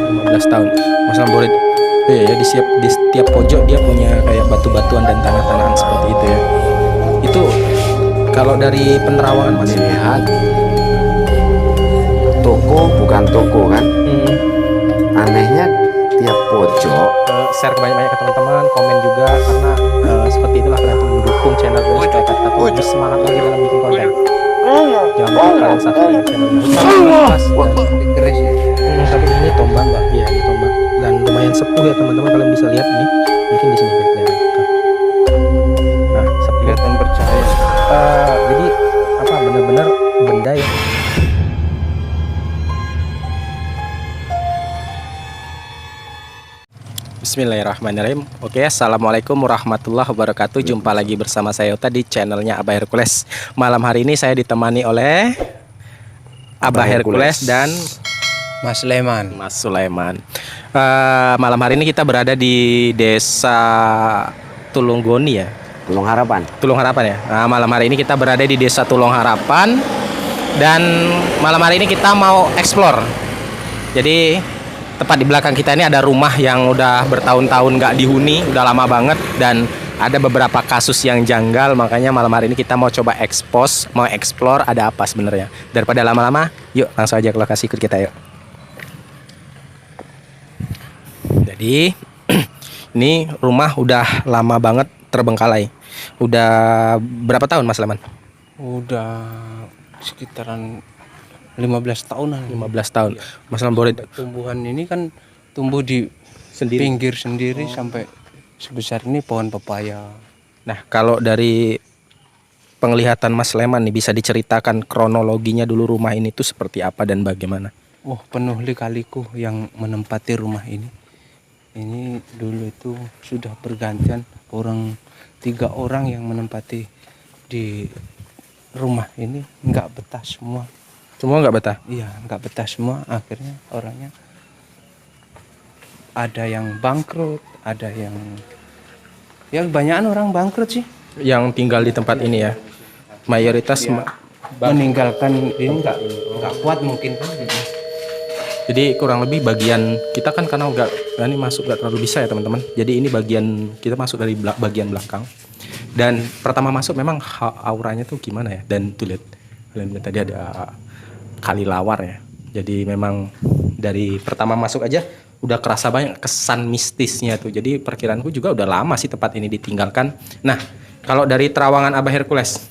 15 tahun. Mas Lamborghini. Iya ya, di setiap pojok dia punya kayak batu-batuan dan tanah-tanahan seperti itu ya. Itu kalau dari penerawangan Mas Lihat toko bukan toko kan. Anehnya tiap pojok share ke banyak-banyak ke teman-teman, komen juga karena seperti itulah kalian tuh mendukung channel ini supaya kita tuh lebih semangat lagi dalam bikin konten. Jangan lupa kalian subscribe channel ini. Tapi ini tombak mbak, iya ini tombak dan lumayan sepuh ya teman-teman, kalian bisa lihat ini mungkin di sini kelihatan. Nah, kelihatan bercahaya. Jadi apa benar-benar benda ya. Bismillahirrahmanirrahim. Oke, assalamualaikum warahmatullahi wabarakatuh. Jumpa lagi bersama saya Yota di channelnya Abah Hercules. Malam hari ini saya ditemani oleh Abah Hercules dan Mas Sulaiman. Mas Sulaiman. Malam hari ini kita berada di desa Tulunggoni ya. Tulung Harapan. Tulung Harapan ya. Nah, malam hari ini kita berada di desa Tulung Harapan dan malam hari ini kita mau explore. Jadi tepat di belakang kita ini ada rumah yang udah bertahun-tahun nggak dihuni, udah lama banget dan ada beberapa kasus yang janggal, makanya malam hari ini kita mau coba mau explore ada apa sebenarnya. Daripada lama-lama, yuk langsung aja ke lokasi, ikut kita yuk. Jadi ini rumah udah lama banget terbengkalai. Udah berapa tahun Mas Leman? Udah sekitaran 15 tahunan. 15 tahun. Mas Lamborghini. Tumbuhan ini kan tumbuh di pinggir sendiri sampai sebesar ini pohon pepaya. Nah, kalau dari penglihatan Mas Leman nih bisa diceritakan kronologinya dulu rumah ini tuh seperti apa dan bagaimana? Oh, penuh lika-liku yang menempati rumah ini. Ini dulu itu sudah bergantian 3 orang yang menempati di rumah ini, nggak betah semua. Semua nggak betah? Iya, nggak betah semua. Akhirnya orangnya ada yang bangkrut, ada yang kebanyakan orang bangkrut sih. Yang tinggal di tempat ini ya, mayoritas meninggalkan ini nggak kuat mungkin kan. Jadi kurang lebih bagian kita kan karena ini masuk nggak terlalu bisa ya teman-teman. Jadi ini bagian kita masuk dari bagian belakang. Dan pertama masuk memang auranya tuh gimana ya? Dan tuh lihat, kalian lihat tadi ada kali lawar ya. Jadi memang dari pertama masuk aja udah kerasa banyak kesan mistisnya tuh. Jadi perkiraanku juga udah lama sih tempat ini ditinggalkan. Nah, kalau dari terawangan Abah Hercules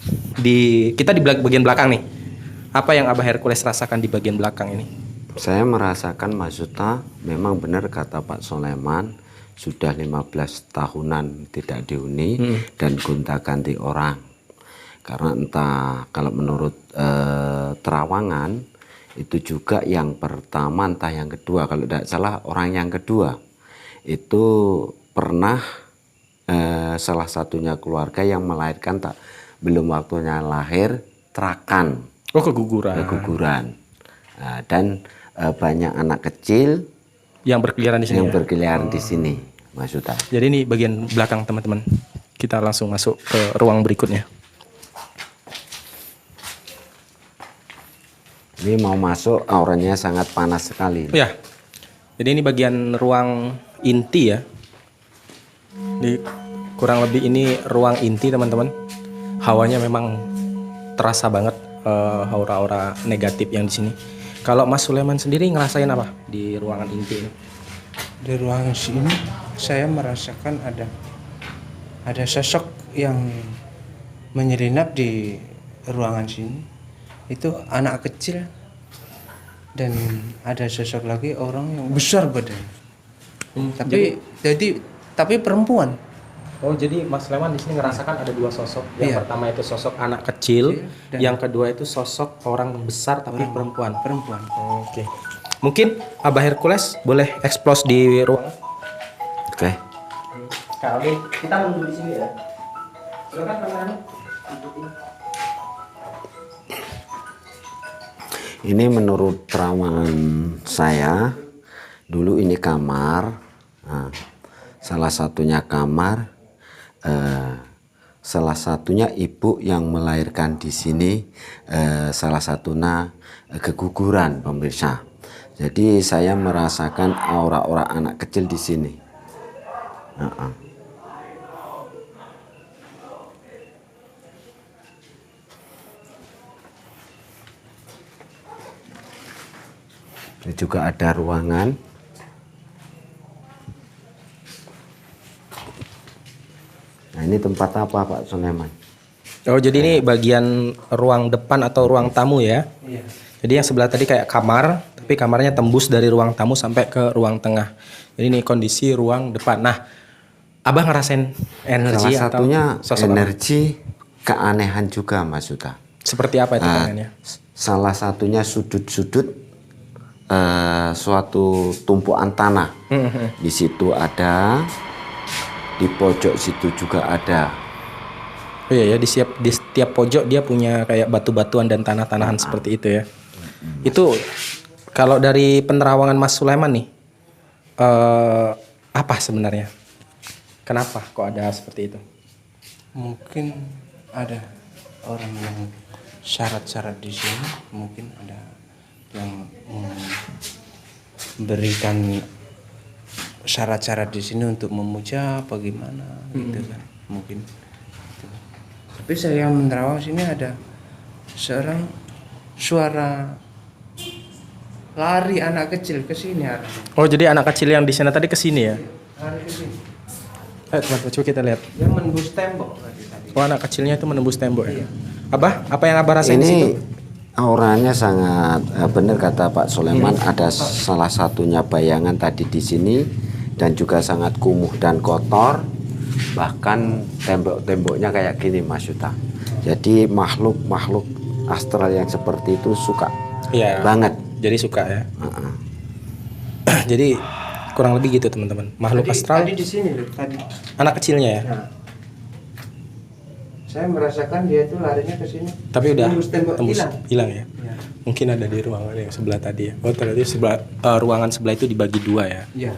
kita di bagian belakang nih. Apa yang Abah Hercules rasakan di bagian belakang ini? Saya merasakan maksudnya memang benar kata Pak Sulaiman, sudah 15 tahunan tidak dihuni dan gonta-ganti orang. Karena entah kalau menurut terawangan itu juga yang pertama entah yang kedua, kalau tidak salah orang yang kedua itu pernah salah satunya keluarga yang melahirkan belum waktunya lahir terakan. Oh, keguguran. Nah, dan banyak anak kecil yang berkeliaran di sini. Berkeliaran di sini, Mas Uta. Jadi ini bagian belakang teman-teman. Kita langsung masuk ke ruang berikutnya. Ini mau masuk auranya sangat panas sekali. Ya. Jadi ini bagian ruang inti ya. Di kurang lebih ini ruang inti teman-teman. Hawanya memang terasa banget aura-aura negatif yang di sini. Kalau Mas Sulaiman sendiri ngerasain apa di ruangan inti ini? Di ruangan sini saya merasakan ada sosok yang menyelinap di ruangan sini. Itu anak kecil dan ada sosok lagi orang yang besar badan. Tapi perempuan. Oh, jadi Mas Sulaiman di sini ngerasakan ada 2 sosok. Yang Iya. pertama itu sosok anak kecil, yang kedua itu sosok orang besar tapi perempuan. Oke. Mungkin Abah Hercules boleh expose di ruang. Oke. Kali kita menunggu di sini ya. Silakan kameranya. Ini menurut terawangan saya, dulu ini kamar. Nah, salah satunya kamar. Salah satunya ibu yang melahirkan di sini, salah satunya keguguran pemirsa. Jadi saya merasakan aura-aura anak kecil di sini. Ini juga ada ruangan. Nah, ini tempat apa Pak Soleman? Oh, jadi ini bagian ruang depan atau ruang tamu ya? Iya. Jadi yang sebelah tadi kayak kamar, tapi kamarnya tembus dari ruang tamu sampai ke ruang tengah. Jadi ini kondisi ruang depan. Nah, Abah ngerasain energi Salah atau satunya sosok apa? energi keanehan juga Mas Yuta. Seperti apa itu pengennya? Salah satunya sudut-sudut suatu tumpuan tanah. Di situ ada, di pojok situ juga ada. Oh iya ya, di setiap pojok dia punya kayak batu-batuan dan tanah-tanahan seperti itu ya. Itu kalau dari penerawangan Mas Sulaiman nih, apa sebenarnya? Kenapa kok ada seperti itu? Mungkin ada orang yang syarat-syarat di sini, mungkin ada yang memberikan syarat-syarat di sini untuk memuja apa gimana gitu kan, mungkin. Tapi saya menerawang sini ada seorang suara lari anak kecil ke sini arahnya. Oh, jadi anak kecil yang di sana tadi ke sini ya? Lari ke sini. Ayo teman-teman, coba kita lihat. Dia menembus tembok tadi. Oh, anak kecilnya itu menembus tembok ya? Abah, apa yang Abah rasain di situ? Ini auranya sangat benar kata Pak Soleman. Ada salah satunya bayangan tadi di sini dan juga sangat kumuh dan kotor. Bahkan tembok-temboknya kayak gini Mas Yuta. Jadi makhluk-makhluk astral yang seperti itu suka Iya. banget. Jadi suka ya. Jadi kurang lebih gitu teman-teman. Makhluk astral. Tadi di sini loh, tadi. Anak kecilnya ya. Nah, saya merasakan dia itu larinya ke sini. Tapi udah Tembus tembok hilang ya. Ya. Mungkin ada di ruangan yang sebelah tadi ya. Oh, ternyata ruangan sebelah itu dibagi dua ya. Iya.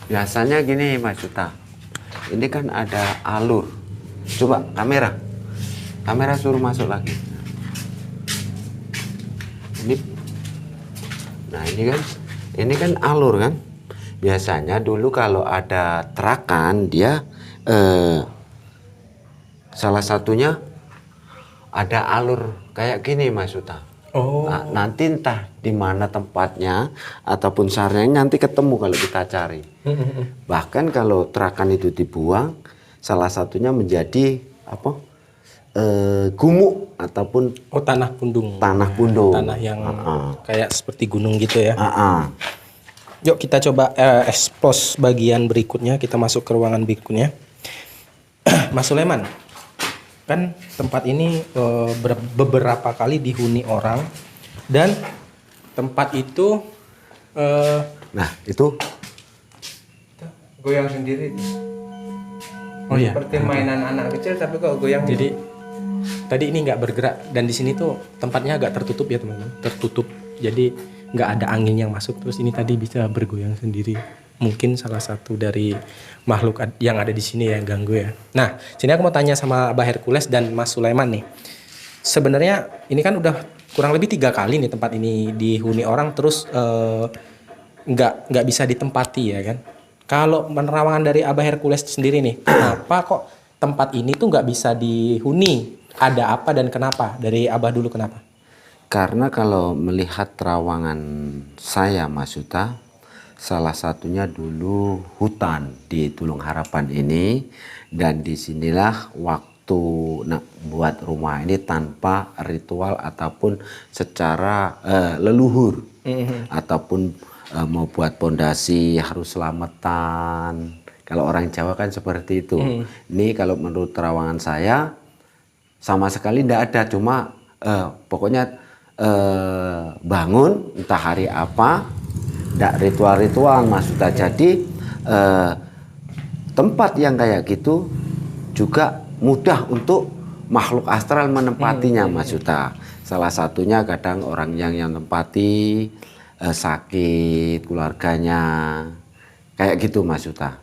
Biasanya gini Mas Yuta. Ini kan ada alur. Coba kamera. Kamera suruh masuk lagi. Nah ini kan alur kan. Biasanya dulu kalau ada terakan dia salah satunya ada alur kayak gini Mas Yuta. Oh. Nah, nanti entah di mana tempatnya ataupun sarangnya nanti ketemu kalau kita cari. Bahkan kalau terakan itu dibuang, salah satunya menjadi apa? Gumuk ataupun Tanah pundung. tanah pundung. Tanah yang kayak seperti gunung gitu ya. Ah. Yuk kita coba expose bagian berikutnya. Kita masuk ke ruangan berikutnya. Mas Sulaiman, kan tempat ini beberapa kali dihuni orang dan tempat itu Nah itu Goyang sendiri. oh iya. Seperti mainan anak kecil tapi kok goyang. Jadi tadi ini nggak bergerak dan di sini tuh tempatnya agak tertutup ya teman-teman, tertutup. Jadi nggak ada angin yang masuk. Terus ini tadi bisa bergoyang sendiri. Mungkin salah satu dari makhluk yang ada di sini yang ganggu ya. Nah, sini aku mau tanya sama Abah Hercules dan Mas Sulaiman nih. Sebenarnya ini kan udah kurang lebih 3 kali nih tempat ini dihuni orang terus nggak bisa ditempati ya kan. Kalau penerawangan dari Abah Hercules sendiri nih, kenapa kok tempat ini tuh nggak bisa dihuni? Ada apa dan kenapa? Dari Abah dulu kenapa? karena kalau melihat terawangan saya Mas Yuta, salah satunya dulu hutan di Tulung Harapan ini, dan disinilah waktu buat rumah ini tanpa ritual ataupun secara leluhur, ataupun mau buat pondasi harus selamatan. Kalau orang Jawa kan seperti itu. Ini kalau menurut terawangan saya sama sekali tidak ada, cuma pokoknya bangun entah hari apa, tidak ritual-ritual Mas Yuta. Jadi tempat yang kayak gitu juga mudah untuk makhluk astral menempatinya Mas Yuta. Salah satunya kadang orang yang menempati sakit keluarganya kayak gitu Mas Yuta.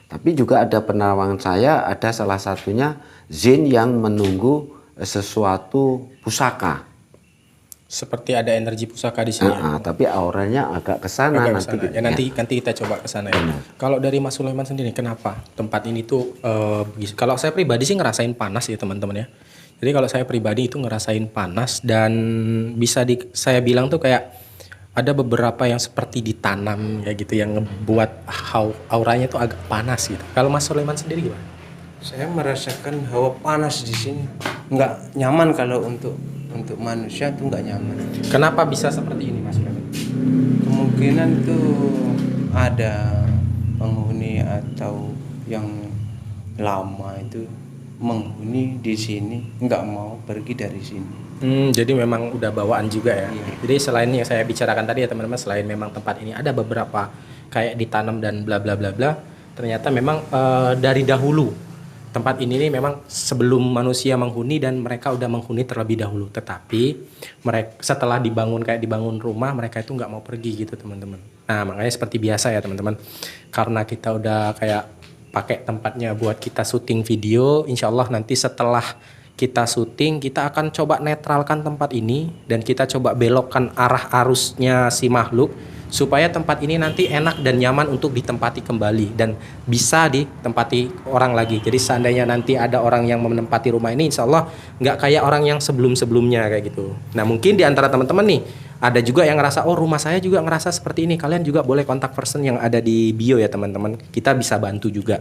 Tapi juga ada penerawangan saya, ada salah satunya jin yang menunggu sesuatu pusaka. Seperti ada energi pusaka di sini. Tapi auranya agak ke sana Agak nanti. kesana. Ya, nanti kita coba ke sana ya. Kalau dari Mas Sulaiman sendiri, kenapa tempat ini tuh kalau saya pribadi sih ngerasain panas ya teman-teman ya. Jadi kalau saya pribadi itu ngerasain panas dan bisa saya bilang tuh kayak ada beberapa yang seperti ditanam ya gitu yang ngebuat auranya tuh agak panas gitu. Kalau Mas Sulaiman sendiri gimana? Saya merasakan hawa panas di sini, nggak nyaman. Kalau untuk manusia tuh nggak nyaman. Kenapa bisa seperti ini Mas Sulaiman? Kemungkinan tuh ada penghuni atau yang lama itu menghuni di sini, nggak mau pergi dari sini. Jadi memang udah bawaan juga ya. Jadi selain yang saya bicarakan tadi ya teman-teman, selain memang tempat ini ada beberapa kayak ditanam dan bla bla bla bla, ternyata memang dari dahulu tempat ini nih memang sebelum manusia menghuni dan mereka udah menghuni terlebih dahulu. Tetapi mereka setelah dibangun rumah, mereka itu nggak mau pergi gitu teman-teman. Nah makanya seperti biasa ya teman-teman, karena kita udah kayak pakai tempatnya buat kita syuting video, insya Allah nanti setelah kita syuting, kita akan coba netralkan tempat ini dan kita coba belokkan arah arusnya si makhluk supaya tempat ini nanti enak dan nyaman untuk ditempati kembali dan bisa ditempati orang lagi. Jadi seandainya nanti ada orang yang menempati rumah ini, insya Allah nggak kayak orang yang sebelum-sebelumnya kayak gitu. Nah mungkin di antara teman-teman nih ada juga yang ngerasa, oh rumah saya juga ngerasa seperti ini. Kalian juga boleh kontak person yang ada di bio ya teman-teman. Kita bisa bantu juga.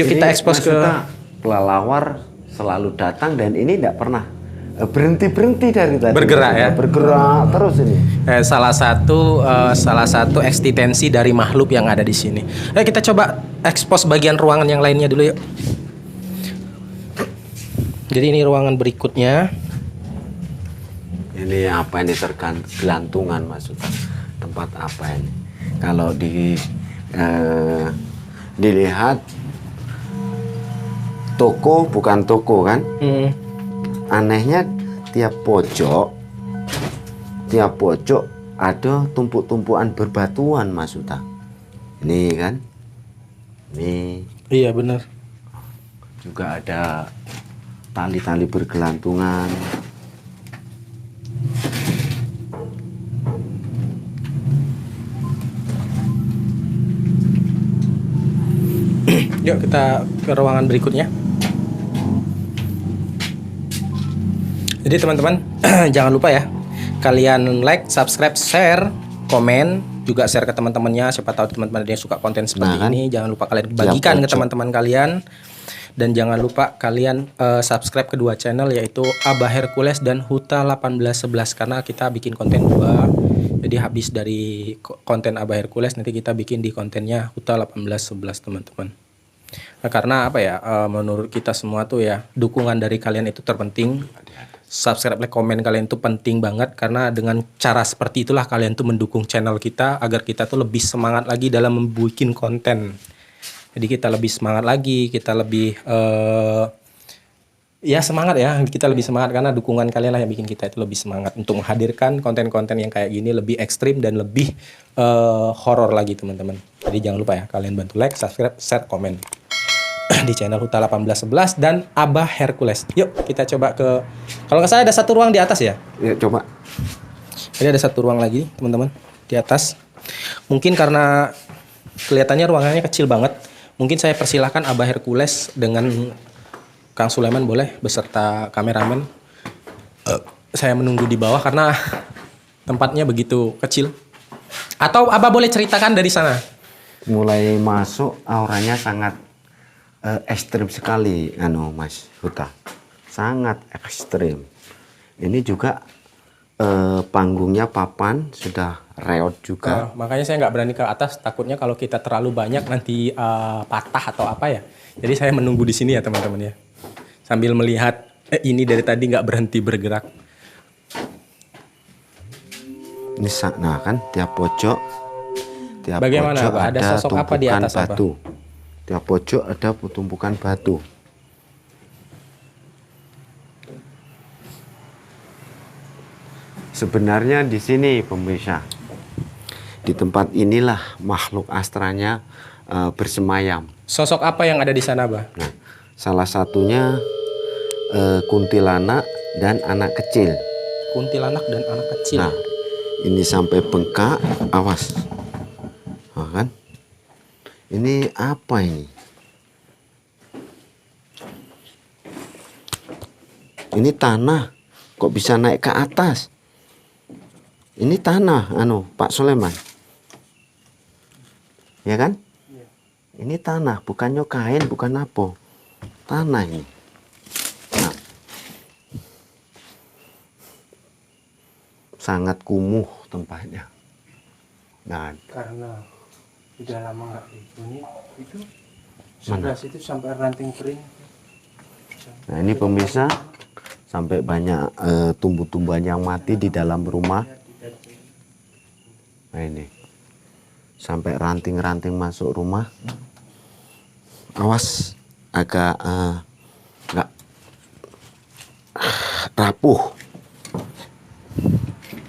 Yuk kita expose ke kelelawar selalu datang dan ini tidak pernah berhenti dari tadi. Bergerak ya. Bergerak terus ini. Salah satu eksistensi dari makhluk yang ada di sini. Kita coba expose bagian ruangan yang lainnya dulu yuk. Jadi ini ruangan berikutnya. Ini apa ini tergelantungan maksudnya? Tempat apa ini? Kalau dilihat toko bukan toko kan? Anehnya tiap pojok ada tumpuk-tumpukan berbatuan Mas Uta. Ini kan? Ini. Iya benar. Juga ada tali-tali bergelantungan. Yuk kita ke ruangan berikutnya. Jadi teman-teman jangan lupa ya, kalian like, subscribe, share, komen, juga share ke teman-temannya. Siapa tahu teman-teman ada yang suka konten seperti ini. Jangan lupa kalian bagikan ke teman-teman kalian. Dan jangan lupa kalian subscribe kedua channel, yaitu Abah Hercules dan Huta 1811, karena kita bikin konten dua. Jadi habis dari konten Abah Hercules nanti kita bikin di kontennya Huta 1811 teman-teman. Nah, karena apa ya, menurut kita semua tuh ya, dukungan dari kalian itu terpenting. Subscribe, like, komen kalian itu penting banget, karena dengan cara seperti itulah kalian tuh mendukung channel kita agar kita tuh lebih semangat lagi dalam membuat konten. Jadi kita lebih semangat lagi, kita lebih ya semangat ya, kita lebih semangat karena dukungan kalian lah yang bikin kita itu lebih semangat untuk menghadirkan konten-konten yang kayak gini lebih ekstrim dan lebih horor lagi teman-teman. Jadi jangan lupa ya, kalian bantu like, subscribe, share, komen di channel Huta 1811 dan Abah Hercules. Yuk kita coba ke, kalau nggak salah ada satu ruang di atas ya. Ya coba. Jadi ada satu ruang lagi teman-teman di atas. Mungkin karena kelihatannya ruangannya kecil banget, mungkin saya persilahkan Abah Hercules dengan Kang Sulaiman boleh beserta kameramen. Saya menunggu di bawah karena tempatnya begitu kecil. Atau Abah boleh ceritakan dari sana. Mulai masuk auranya sangat ekstrim sekali, Mas Huta. Sangat ekstrim. Ini juga panggungnya papan sudah reot juga. Makanya saya nggak berani ke atas, takutnya kalau kita terlalu banyak nanti patah atau apa ya. Jadi saya menunggu di sini ya teman-teman ya. Sambil melihat ini dari tadi nggak berhenti bergerak. Ini nah kan tiap pojok Bagaimana, Pak? Ada sosok apa di atas batu. Tiap pojok ada tumpukan batu. Sebenarnya di sini pemirsa, di tempat inilah makhluk astranya bersemayam. Sosok apa yang ada di sana, Bah? Nah, salah satunya kuntilanak dan anak kecil. kuntilanak dan anak kecil. Nah, ini sampai bengkak, awas. Nah, kan? Ini apa ini? Ini tanah, kok bisa naik ke atas? Ini tanah, Pak Soleman. Ya kan? Ini tanah, bukannya kain, bukan apa. Tanah ini. Nah, sangat kumuh tempatnya. Nah, Karena udah lama nggak dihuni itu sebelah situ sampai ranting kering. nah ini pemirsa, sampai banyak tumbuh-tumbuhan yang mati di dalam rumah. Nah ini, sampai ranting-ranting masuk rumah. Awas, agak nggak rapuh.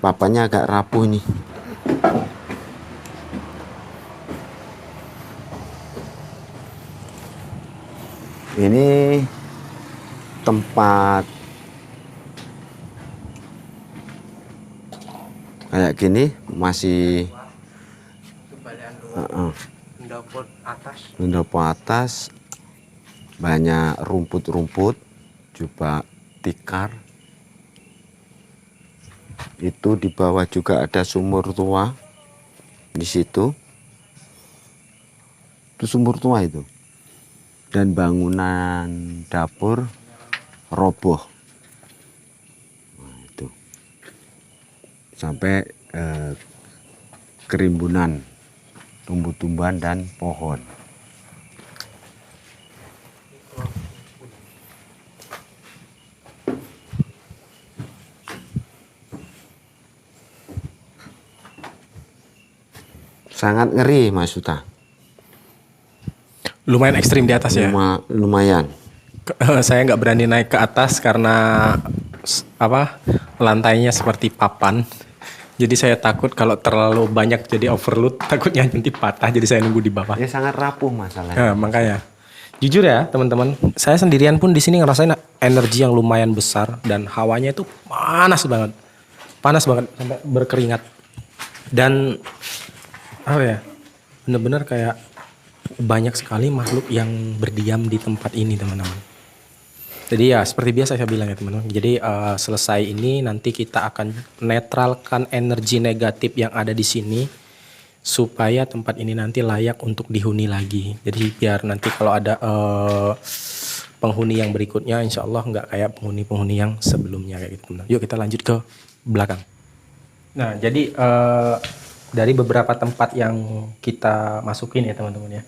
Papanya agak rapuh nih. Ini tempat kayak gini masih Pendopo atas. pendopo atas, banyak rumput-rumput, juga tikar. Itu di bawah juga ada sumur tua di situ. Itu sumur tua itu. Dan bangunan dapur roboh. Nah, itu. Sampai kerimbunan tumbuh-tumbuhan dan pohon. Sangat ngeri, Mas Suta. Lumayan ekstrim di atas ya. Lumayan. Saya nggak berani naik ke atas karena lantainya seperti papan. Jadi saya takut kalau terlalu banyak jadi overload, takutnya nanti patah. Jadi saya nunggu di bawah. Ya sangat rapuh masalahnya. Nah, makanya jujur ya teman-teman, saya sendirian pun di sini ngerasain energi yang lumayan besar dan hawanya itu panas banget sampai berkeringat. Dan apa ya, bener-bener kayak banyak sekali makhluk yang berdiam di tempat ini teman-teman. Jadi ya seperti biasa saya bilang ya teman-teman. Jadi selesai ini nanti kita akan netralkan energi negatif yang ada di sini supaya tempat ini nanti layak untuk dihuni lagi. Jadi biar nanti kalau ada penghuni yang berikutnya, insya Allah nggak kayak penghuni-penghuni yang sebelumnya kayak gitu. Yuk kita lanjut ke belakang. Nah jadi dari beberapa tempat yang kita masukin ya teman-teman ya,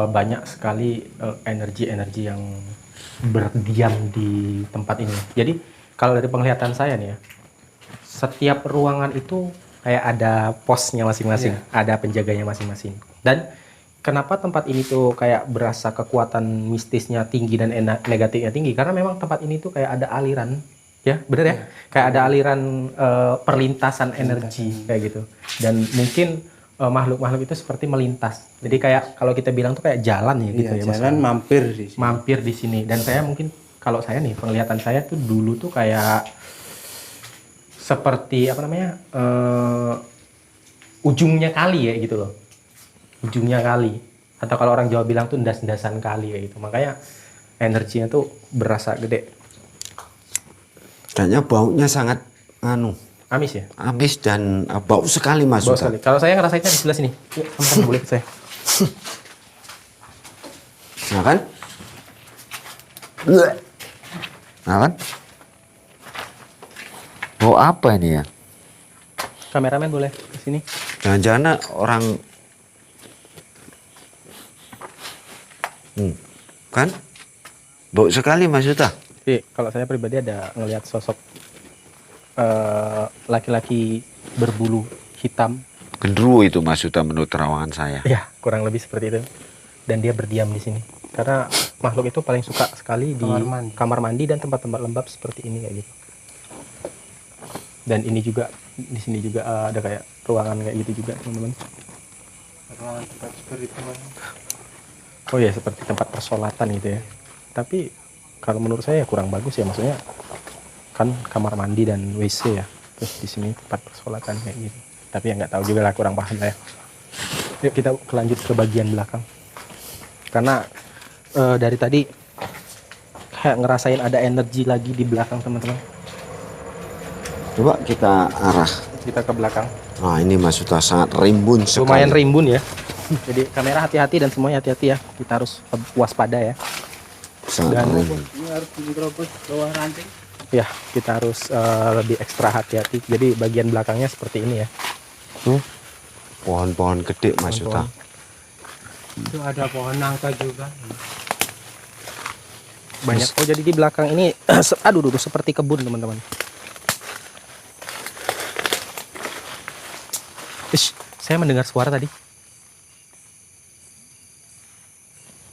banyak sekali energi-energi yang berdiam di tempat ini. Jadi kalau dari penglihatan saya nih ya, setiap ruangan itu kayak ada posnya masing-masing, ada penjaganya masing-masing. Dan kenapa tempat ini tuh kayak berasa kekuatan mistisnya tinggi dan negatifnya tinggi? Karena memang tempat ini tuh kayak ada aliran, ya bener ya? Kayak ada aliran perlintasan energi kayak gitu. Dan mungkin makhluk-makhluk itu seperti melintas. Jadi kayak kalau kita bilang tuh kayak jalan ya gitu ya. Jalan mampir di sini. Mampir di sini. Dan saya mungkin kalau saya nih penglihatan saya tuh dulu tuh kayak seperti apa namanya ujungnya kali ya gitu loh, ujungnya kali, atau kalau orang Jawa bilang tuh ndas-ndasan kali kayak gitu. Makanya energinya tuh berasa gede. Kayaknya baunya sangat Amis ya, amis dan bau sekali, Mas bau Suta. sekali. Kalau saya ngerasainnya di sebelah sini. Yuk, sama-sama boleh saya. Nah kan? Nah kan? Bau apa ini ya? Kameramen boleh ke sini. Jangan-jangan orang kan? Bau sekali, Mas Suta. Jadi kalau saya pribadi ada ngelihat sosok laki-laki berbulu hitam. Gendruwo itu, Mas Suta, menurut terawangan saya. Ya, kurang lebih seperti itu. Dan dia berdiam di sini. Karena makhluk itu paling suka sekali di kamar mandi dan tempat-tempat lembab seperti ini kayak gitu. Dan ini juga di sini juga ada kayak ruangan kayak gitu juga, teman-teman. Ruangan tempat spiritual. Oh ya, seperti tempat persolatan gitu ya. Tapi kalau menurut saya kurang bagus ya, maksudnya kan kamar mandi dan WC ya. Terus di sini tempat persolatan kayak gitu. Tapi ya nggak tahu juga lah, kurang paham lah ya. Yuk kita lanjut ke bagian belakang. Karena dari tadi kayak ngerasain ada energi lagi di belakang teman-teman. Coba kita arah. Kita ke belakang. Nah ini Mas Yuta sangat rimbun sekali. Lumayan rimbun ya. Jadi kamera hati-hati dan semuanya hati-hati ya. Kita harus waspada ya. Sangat Dan- rimbun. Ini harus diterobos bawah ranting. Ya, kita harus lebih ekstra hati-hati. Jadi bagian belakangnya seperti ini ya. Tuh, pohon-pohon gede Mas Yuta. Itu ada pohon nangka juga. Banyak. Oh, jadi di belakang ini aduh seperti kebun teman-teman. Ish, saya mendengar suara tadi.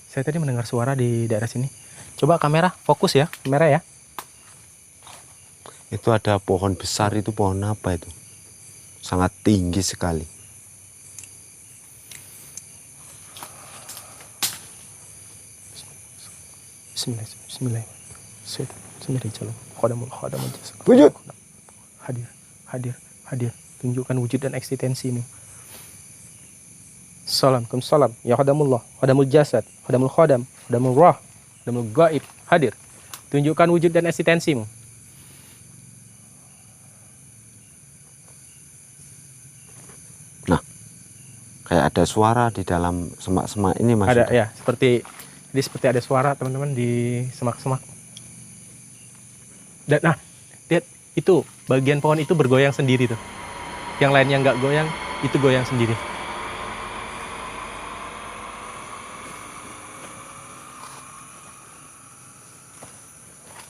Saya tadi mendengar suara di daerah sini. Coba kamera fokus ya, kamera ya. Itu ada pohon besar, itu pohon apa itu? Sangat tinggi sekali. Bismillah. Bismillah. Khadamul jasa. Wujud. Hadir. Tunjukkan wujud dan eksistensimu. Salam. Ya khadamullah, khadamul jasad, khadamul khadam, khadamul roh, khadamul gaib. Hadir. Tunjukkan wujud dan eksistensimu. Kayak ada suara di dalam semak-semak ini Mas Ada Yuta. ya, seperti ada suara teman-teman di semak-semak. Dan nah, lihat itu bagian pohon itu bergoyang sendiri tuh. Yang lainnya nggak goyang, itu goyang sendiri.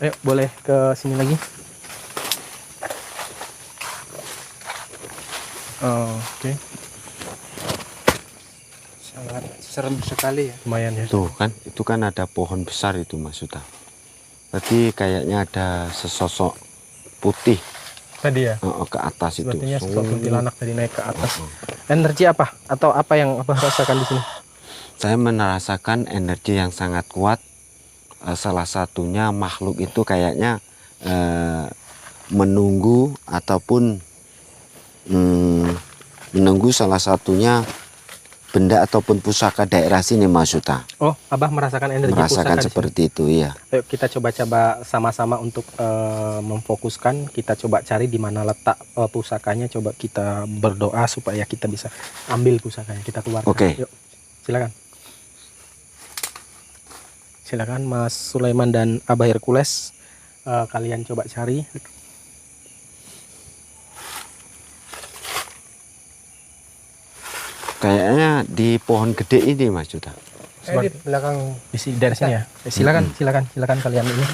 Ayo, boleh ke sini lagi. Oke, Sangat serem sekali ya. lumayan ya. Tuh kan, itu kan ada pohon besar itu Mas Yuta. Berarti kayaknya ada sesosok putih Tadi ya, ke atas itu. sepertinya sosok kuntilanak tadi naik ke atas. Energi apa? Atau apa yang Abah rasakan di sini? Saya merasakan energi yang sangat kuat. Salah satunya makhluk itu kayaknya menunggu ataupun menunggu salah satunya benda ataupun pusaka daerah sini Mas Yuta. Oh, Abah merasakan energi Merasakan pusaka di sini. seperti itu, iya. Ayo kita coba sama-sama untuk memfokuskan. Kita coba cari di mana letak pusakanya. Coba kita berdoa supaya kita bisa ambil pusakanya. Kita keluarkan. Oke. Yuk, silakan. Silakan Mas Sulaiman dan Abah Hercules. Kalian coba cari. Kayaknya di pohon gede ini Mas Yuta. Di belakang Di sini, dari sini ya. Silakan kalian ini.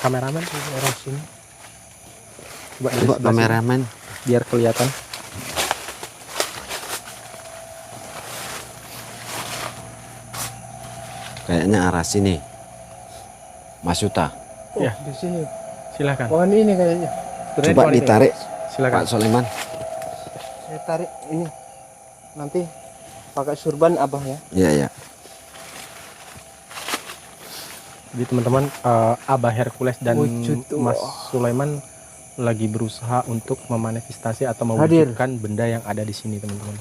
Kameramen orang sini. Coba dari Coba sebelah sini, kameramen. biar kelihatan. Kayaknya arah sini. Mas Yuta. Ya, di sini. silakan. Pohon ini kayaknya. Sebenarnya Coba pohon ini. ditarik Silakan. Pak Sulaiman. Saya tarik ini. Nanti pakai surban Abah ya. Iya, iya. Jadi teman-teman, Abah Hercules dan Wujud Mas Allah. Sulaiman lagi berusaha untuk memanifestasi atau Hadir. mewujudkan benda yang ada di sini teman-teman.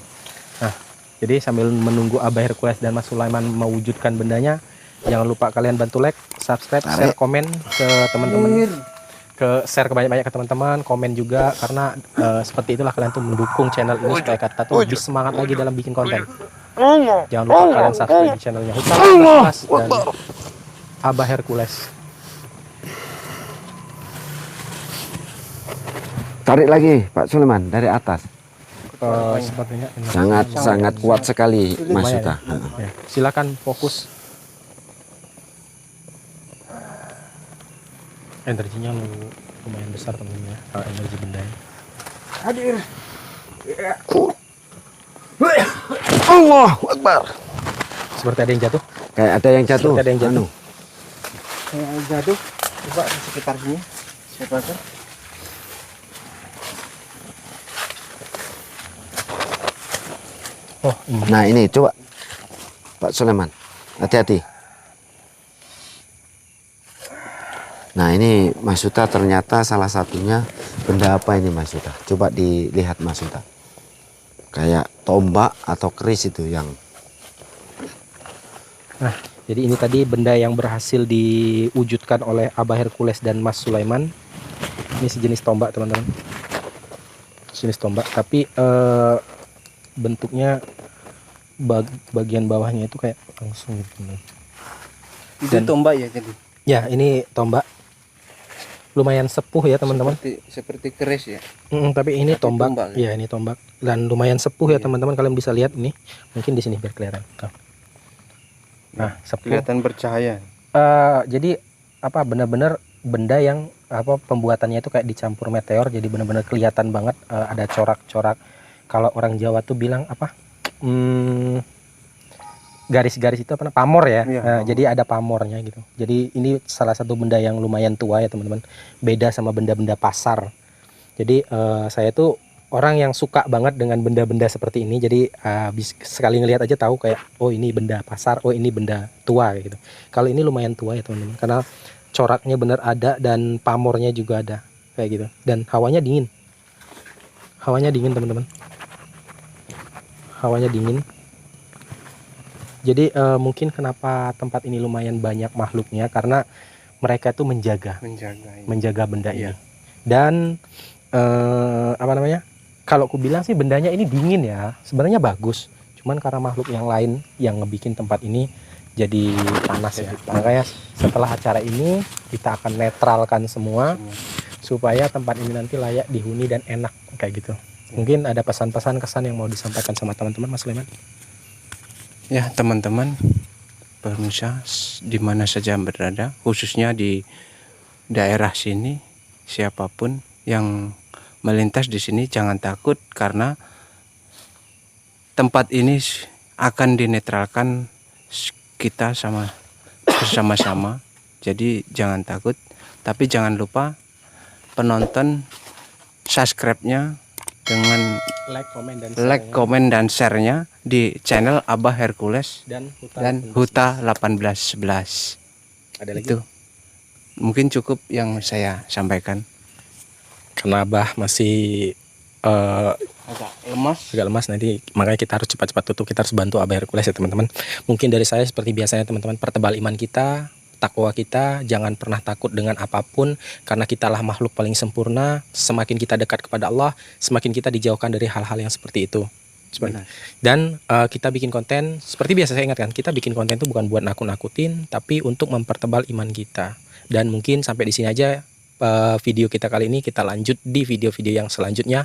Nah, jadi sambil menunggu Abah Hercules dan Mas Sulaiman mewujudkan bendanya, jangan lupa kalian bantu like, subscribe, share, Tarik. komen ke teman-teman, share ke banyak-banyak ke teman-teman, komen juga karena seperti itulah kalian tuh mendukung channel ini supaya kita tuh lebih semangat lagi dalam bikin konten. Jangan lupa kalian subscribe di channelnya Hutan Mas dan Abah Hercules. Tarik lagi Pak Sulaiman dari atas. Sepertinya ini. Sangat kuat sekali Mas Lumayan Yuta. ya. Silakan fokus. Energinya lumayan besar teman-teman ya, energi bendanya. Hadir. Allahu Akbar. Seperti ada yang jatuh. Kayak ada yang jatuh. Seperti ada yang jatuh. Anu. Saya jatuh. Coba di sekitar sini. Saya bakar. Oh, ini. Nah ini coba Pak Sulaiman. Hati-hati. Nah ini Mas Huta ternyata salah satunya benda apa ini Mas Huta? Coba dilihat Mas Huta. Kayak tombak atau keris itu yang. Nah, jadi ini tadi benda yang berhasil diwujudkan oleh Abah Hercules dan Mas Sulaiman. Ini sejenis tombak teman-teman. Sejenis tombak, tapi bentuknya bagian bawahnya itu kayak langsung gitu. Itu tombak ya jadi. Ya, ini tombak. Lumayan sepuh ya teman-teman. Seperti keris ya. Tapi ini tombak. tombak, Ya, ini tombak dan lumayan sepuh ya teman-teman. Kalian bisa lihat ini. Mungkin di sini biar kelihatan. Tuh. Nah, sepuh. Kelihatan bercahaya. Jadi apa benar-benar benda yang apa pembuatannya itu kayak dicampur meteor, jadi benar-benar kelihatan banget ada corak-corak. Kalau orang Jawa tuh bilang apa? Garis-garis itu apa? Pamor ya. Iya, Nah, jadi ada pamornya gitu. Jadi ini salah satu benda yang lumayan tua ya teman-teman. Beda sama benda-benda pasar. Jadi saya tuh orang yang suka banget dengan benda-benda seperti ini. Jadi sekali ngelihat aja tahu kayak oh ini benda pasar, oh ini benda tua kayak gitu. Kalau ini lumayan tua ya teman-teman, karena coraknya bener ada dan pamornya juga ada kayak gitu. Dan hawanya dingin. Hawanya dingin teman-teman. Hawanya dingin. Jadi mungkin kenapa tempat ini lumayan banyak makhluknya karena mereka tuh menjaga benda ini. Dan apa namanya? Kalau aku bilang sih bendanya ini dingin ya, sebenarnya bagus. Cuman karena makhluk yang lain yang ngebikin tempat ini jadi panas ya. Makanya setelah acara ini kita akan netralkan semua supaya tempat ini nanti layak dihuni dan enak kayak gitu. Mungkin ada pesan-pesan kesan yang mau disampaikan sama teman-teman Mas Sulaiman? Ya teman-teman pemirsa di mana saja berada, khususnya di daerah sini, siapapun yang melintas di sini jangan takut karena tempat ini akan dinetralkan kita bersama-sama. Jadi jangan takut, tapi jangan lupa penonton subscribe-nya dengan like, komen dan share-nya di channel Abah Hercules dan Huta 1811. Ada lagi? Itu mungkin cukup yang saya sampaikan. Karena Abah masih Agak lemas nanti, makanya kita harus cepat-cepat tutup. Kita harus bantu Abah Hercules ya teman-teman. Mungkin dari saya seperti biasanya teman-teman, pertebal iman kita, takwa kita, jangan pernah takut dengan apapun karena kitalah makhluk paling sempurna. Semakin kita dekat kepada Allah, semakin kita dijauhkan dari hal-hal yang seperti itu. Dan kita bikin konten seperti biasa, saya ingatkan, kita bikin konten itu bukan buat nakut-nakutin, tapi untuk mempertebal iman kita. Dan mungkin sampai di sini aja video kita kali ini, kita lanjut di video-video yang selanjutnya.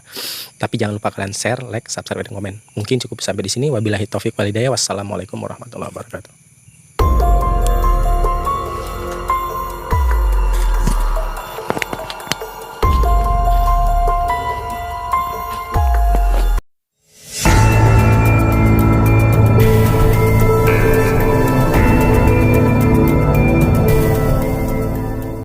Tapi jangan lupa kalian share, like, subscribe, dan komen. Mungkin cukup sampai di sini. Wabillahi taufiq wal hidayah. Wassalamualaikum warahmatullahi wabarakatuh.